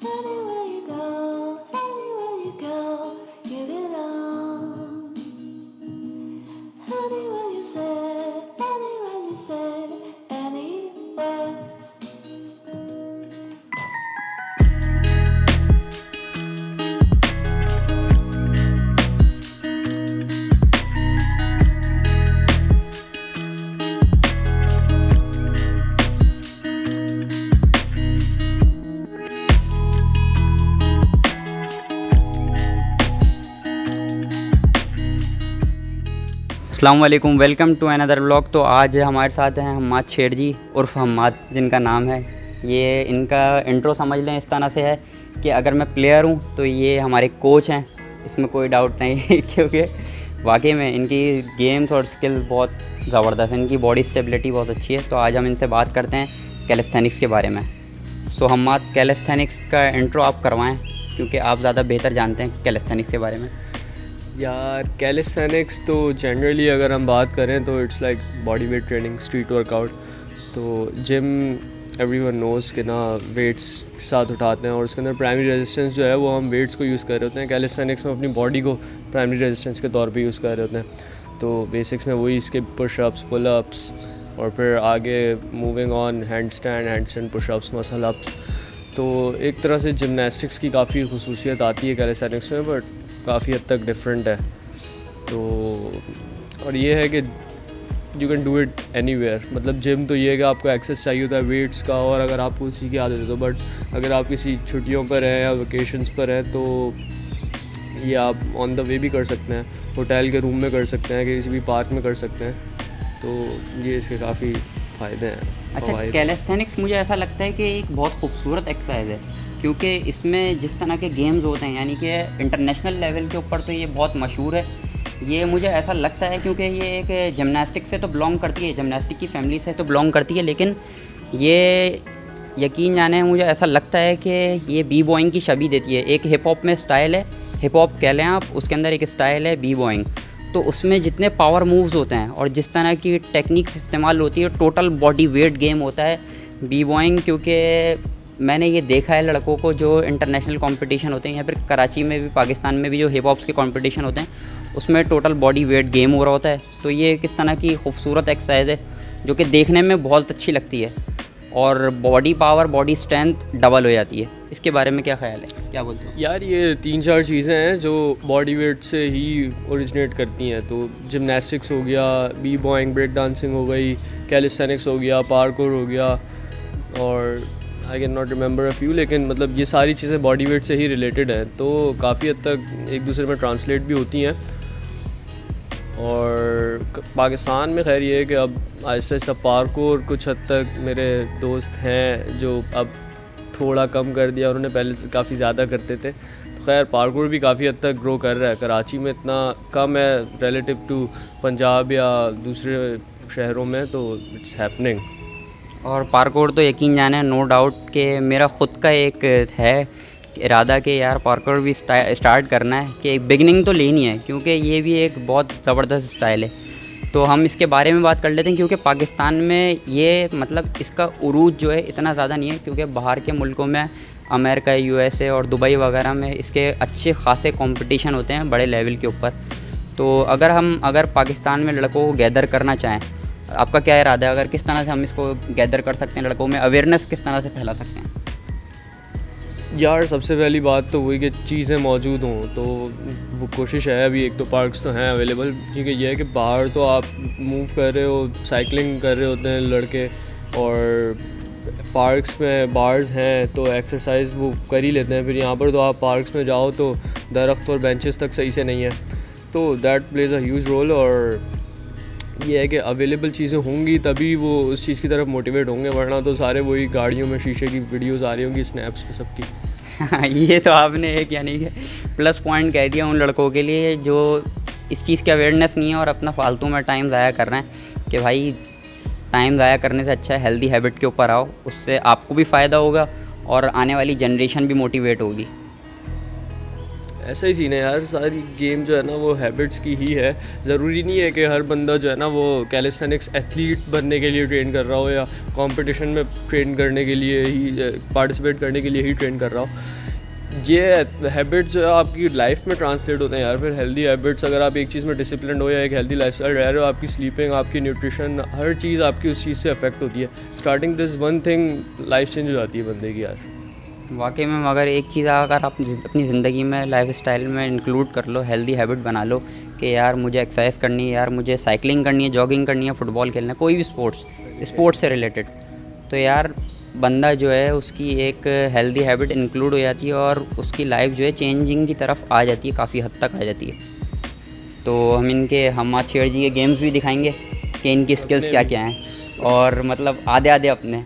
Anywhere you go, you belong. Anywhere you say, anywhere. अस्सलाम वालेकुम, welcome to another vlog. तो आज हमारे साथ हैं हम्माद शेर जी उर्फ़ हम्माद जिनका नाम है। ये इनका इंट्रो समझ लें इस तरह से है कि अगर मैं प्लेयर हूँ तो ये हमारे कोच हैं, इसमें कोई डाउट नहीं क्योंकि वाकई में इनकी गेम्स और स्किल बहुत ज़बरदस्त है, इनकी बॉडी स्टेबिलिटी बहुत अच्छी है। तो आज हम इनसे बात करते हैं कैलिस्थेनिक्स के बारे में। सो हम्माद, कैलिस्थेनिक्स का इंट्रो आप करवाएँ क्योंकि आप ज़्यादा बेहतर जानते हैं कैलिस्थेनिक्स के बारे में। यार कैलिस्थेनिक्स तो जनरली अगर हम बात करें तो it's like body weight training, street workout. तो जिम एवरीवन नोज़ कि ना वेट्स के साथ उठाते हैं और उसके अंदर प्राइमरी रेजिस्टेंस जो है वो हम वेट्स को यूज़ कर रहे होते हैं। कैलिस्थेनिक्स में अपनी बॉडी को प्राइमरी रेजिस्टेंस के तौर पे यूज़ कर रहे होते हैं। तो बेसिक्स में वही इसके पुशअप्स, पुलअप्स और फिर आगे moving on hand stand pushups, muscle ups. तो एक तरह से जिमनास्टिक्स की काफ़ी खुसूसियत आती है कैलिस्थेनिक्स में, बट काफ़ी हद तक डिफरेंट है। तो और ये है कि you can do it anywhere. मतलब जिम तो ये है कि आपको एक्सेस चाहिए होता है वेट्स का, और अगर आपको उसी की आदत है तो। बट अगर आप किसी छुट्टियों पर हैं या वेकेशंस पर हैं तो ये आप ऑन द वे भी कर सकते हैं, होटल के रूम में कर सकते हैं, किसी भी पार्क में कर सकते हैं। तो ये इसके काफ़ी फ़ायदे हैं। अच्छा, कैलिस्थेनिक्स मुझे ऐसा लगता है कि एक बहुत खूबसूरत एक्सरसाइज है क्योंकि इसमें जिस तरह के गेम्स होते हैं, यानी कि इंटरनेशनल लेवल के ऊपर तो ये बहुत मशहूर है। ये मुझे ऐसा लगता है क्योंकि ये एक जिमनास्टिक से तो बिलोंग करती है, जिमनास्टिक की फैमिली से तो बिलोंग करती है, लेकिन ये यकीन जाने मुझे ऐसा लगता है कि ये बी बॉइंग की शबीह देती है। एक हिप हॉप में स्टाइल है, हिप हॉप कह लें आप, उसके अंदर एक स्टाइल है बी बॉइंग। तो उसमें जितने पावर मूव्स होते हैं और जिस तरह की टेक्निक्स इस्तेमाल होती है, टोटल बॉडी वेट गेम होता है बी बॉइंग। क्योंकि मैंने ये देखा है लड़कों को जो इंटरनेशनल कंपटीशन होते हैं या फिर कराची में भी, पाकिस्तान में भी जो हिप हॉप्स के कंपटीशन होते हैं उसमें टोटल बॉडी वेट गेम हो रहा होता है। तो ये किस तरह की खूबसूरत एक्सरसाइज है जो कि देखने में बहुत अच्छी लगती है और body power, body strength double हो जाती है। इसके बारे में क्या ख्याल है, क्या बोलते हो? यार ये 3-4 चीज़ें हैं जो बॉडी वेट से ही ओरिजिनेट करती हैं। तो जिमनास्टिक्स हो गया, बी बॉइंग, ब्रेक डांसिंग हो गई, कैलिस्थेनिक्स हो गया, पार्कोर हो गया, और I can not remember a few, लेकिन मतलब ये सारी चीज़ें बॉडी वेट से ही रिलेटेड हैं। तो काफ़ी हद तक एक दूसरे में ट्रांसलेट भी होती हैं। और पाकिस्तान में खैर ये है कि अब आहिस्ता आहिस्ता पार्कोर कुछ हद तक मेरे दोस्त हैं जो अब थोड़ा कम कर दिया, उन्होंने पहले से काफ़ी ज़्यादा करते थे। तो खैर पार्कोर भी काफ़ी हद तक ग्रो कर रहा है। कराची में इतना कम है रिलेटिव टू पंजाब या दूसरे शहरों में, तो इट्स हैपनिंग। और पार्कोर तो यकीन जाने नो डाउट कि मेरा ख़ुद का एक है इरादा कि यार पार्कोर भी स्टार्ट करना है, कि एक बिगनिंग तो लेनी है क्योंकि ये भी एक बहुत ज़बरदस्त स्टाइल है। तो हम इसके बारे में बात कर लेते हैं क्योंकि पाकिस्तान में ये मतलब इसका उरूज जो है इतना ज़्यादा नहीं है, क्योंकि बाहर के मुल्कों में अमेरिका, यूएसए और दुबई वगैरह में इसके अच्छे खासे कंपटीशन होते हैं बड़े लेवल के ऊपर। तो अगर पाकिस्तान में लड़कों को गैदर करना चाहें, आपका क्या इरादा है? अगर किस तरह से हम इसको गैदर कर सकते हैं, लड़कों में अवेयरनेस किस तरह से फैला सकते हैं? यार सबसे पहली बात तो वही कि चीज़ें मौजूद हों। तो वो कोशिश है, अभी एक तो पार्क्स तो हैं अवेलेबल, क्योंकि ये है कि बाहर तो आप मूव कर रहे हो, साइकिलिंग कर रहे होते हैं लड़के, और पार्क्स में बार्स हैं तो एक्सरसाइज वो कर ही लेते हैं। फिर यहाँ पर तो आप पार्क्स में जाओ तो दरख्त और बेंचेस तक सही से नहीं है, तो that plays a huge role. और ये है कि अवेलेबल चीज़ें होंगी तभी वो उस चीज़ की तरफ मोटिवेट होंगे, वरना तो सारे वही गाड़ियों में शीशे की वीडियोस आ रही होंगी स्नैप्स पे सबकी। ये तो आपने एक यानी कि प्लस पॉइंट कह दिया उन लड़कों के लिए जो इस चीज़ की अवेयरनेस नहीं है और अपना फालतू में टाइम ज़ाया कर रहे हैं। कि भाई टाइम ज़ाया करने से अच्छा है हेल्दी हैबिट के ऊपर आओ, उससे आपको भी फ़ायदा होगा और आने वाली जनरेशन भी मोटिवेट होगी। ऐसा ही सीन है यार, सारी गेम जो है ना वो हैबिट्स की ही है। ज़रूरी नहीं है कि हर बंदा जो है ना वो कैलिस्थेनिक्स एथलीट बनने के लिए ट्रेन कर रहा हो या कंपटीशन में ट्रेन करने के लिए ही, पार्टिसिपेट करने के लिए ही ट्रेन कर रहा हो। ये हैबिट्स जो है आपकी लाइफ में ट्रांसलेट होते हैं यार। फिर हेल्दी हैबिट्स, अगर आप एक चीज़ में डिसिप्लिन हो या एक हेल्दी लाइफस्टाइल रह रहे हो, आपकी स्लीपिंग, आपकी न्यूट्रिशन, हर चीज़ आपकी उस चीज़ से अफेक्ट होती है। Starting this one thing life change हो जाती है बंदे की यार। वाकई में अगर एक चीज़ अगर आप अपनी ज़िंदगी में लाइफस्टाइल में इंक्लूड कर लो, हेल्दी हैबिट बना लो कि यार मुझे एक्सरसाइज करनी है, यार मुझे साइकिलिंग करनी है, जॉगिंग करनी है, फुटबॉल खेलना है, कोई भी स्पोर्ट्स से रिलेटेड, तो यार बंदा जो है उसकी एक हेल्दी हैबिट इंक्लूड हो जाती है और उसकी लाइफ जो है चेंजिंग की तरफ आ जाती है, काफ़ी हद तक आ जाती है। तो हम आज शेर जी के गेम्स भी दिखाएंगे कि इनकी स्किल्स क्या क्या हैं, और मतलब आधे आधे अपने